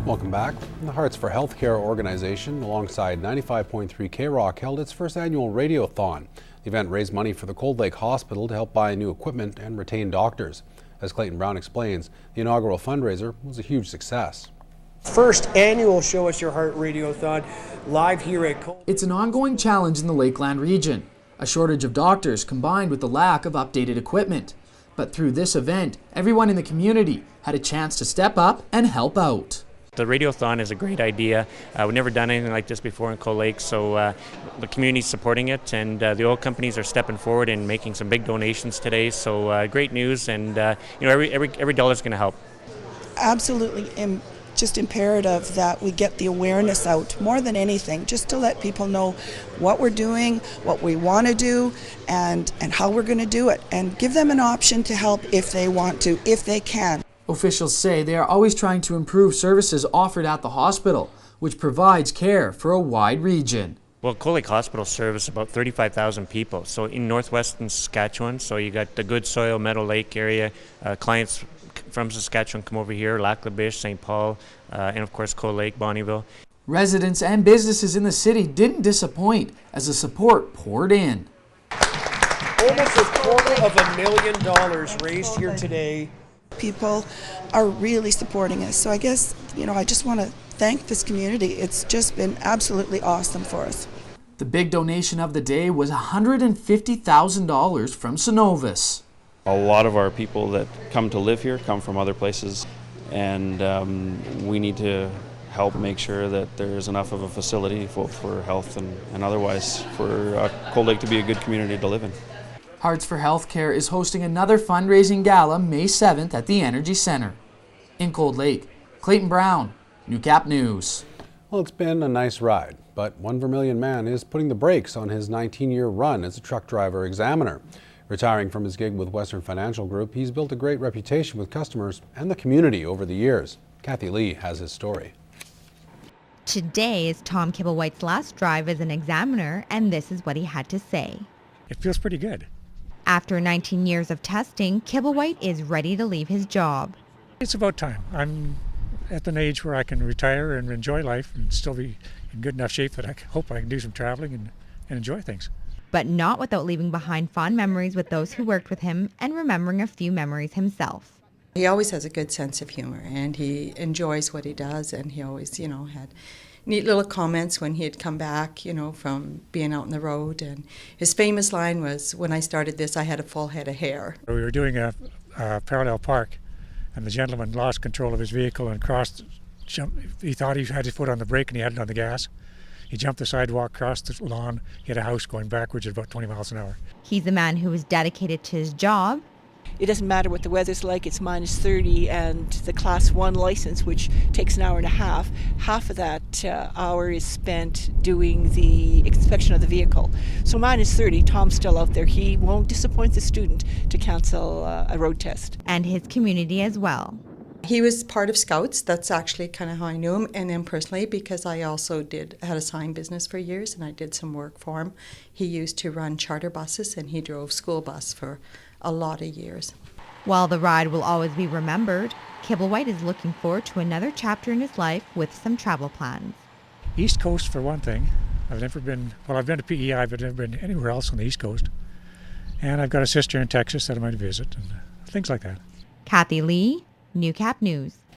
Welcome back. The Hearts for Healthcare organization, alongside 95.3 K-Rock, held its first annual Radio-thon. The event raised money for the Cold Lake Hospital to help buy new equipment and retain doctors. As Clayton Brown explains, the inaugural fundraiser was a huge success. First annual Show Us Your Heart Radio-thon, live here at Cold. It's an ongoing challenge in the Lakeland region, a shortage of doctors combined with the lack of updated equipment. But through this event, everyone in the community had a chance to step up and help out. The Radio-thon is a great idea. We've never done anything like this before in Cold Lake, so the community's supporting it, and the oil companies are stepping forward and making some big donations today. So great news, and every dollar is going to help. Absolutely, just imperative that we get the awareness out more than anything, just to let people know what we're doing, what we want to do, and how we're going to do it, and give them an option to help if they want to, if they can. Officials say they are always trying to improve services offered at the hospital, which provides care for a wide region. Well, Cold Lake Hospital serves about 35,000 people. So in northwestern Saskatchewan, so you got the Good Soil, Meadow Lake area, clients from Saskatchewan come over here, Lac La Biche, St. Paul, and of course Cold Lake, Bonnyville. Residents and businesses in the city didn't disappoint as the support poured in. Almost $250,000 raised here today. People are really supporting us. So I guess, I just want to thank this community. It's just been absolutely awesome for us. The big donation of the day was $150,000 from Synovus. A lot of our people that come to live here come from other places, and we need to help make sure that there's enough of a facility both for health and otherwise for Cold Lake to be a good community to live in. Hearts for Healthcare is hosting another fundraising gala May 7th at the Energy Center. In Cold Lake, Clayton Brown, Newcap News. Well, it's been a nice ride, but one Vermilion man is putting the brakes on his 19-year run as a truck driver examiner. Retiring from his gig with Western Financial Group, he's built a great reputation with customers and the community over the years. Kathy Lee has his story. Today is Tom Kibblewhite's last drive as an examiner, and this is what he had to say. It feels pretty good. After 19 years of testing, Kibblewhite is ready to leave his job. It's about time. I'm at an age where I can retire and enjoy life and still be in good enough shape that I hope I can do some traveling and enjoy things. But not without leaving behind fond memories with those who worked with him and remembering a few memories himself. He always has a good sense of humor, and he enjoys what he does, and he always, had neat little comments when he had come back, from being out on the road. And his famous line was, when I started this, I had a full head of hair. We were doing a parallel park, and the gentleman lost control of his vehicle and jumped. He thought he had his foot on the brake and he had it on the gas. He jumped the sidewalk, crossed the lawn, hit a house going backwards at about 20 miles an hour. He's a man who is dedicated to his job. It doesn't matter what the weather's like, it's minus 30, and the Class 1 license, which takes an hour and a half of that hour is spent doing the inspection of the vehicle. So minus 30, Tom's still out there. He won't disappoint the student to cancel a road test. And his community as well. He was part of Scouts. That's actually kind of how I knew him. And then personally, because I also had a sign business for years, and I did some work for him. He used to run charter buses, and he drove school bus for a lot of years. While the ride will always be remembered, Kibblewhite is looking forward to another chapter in his life with some travel plans. East Coast for one thing. I've been to PEI, but I've never been anywhere else on the East Coast. And I've got a sister in Texas that I might visit, and things like that. Kathy Lee, Newcap News.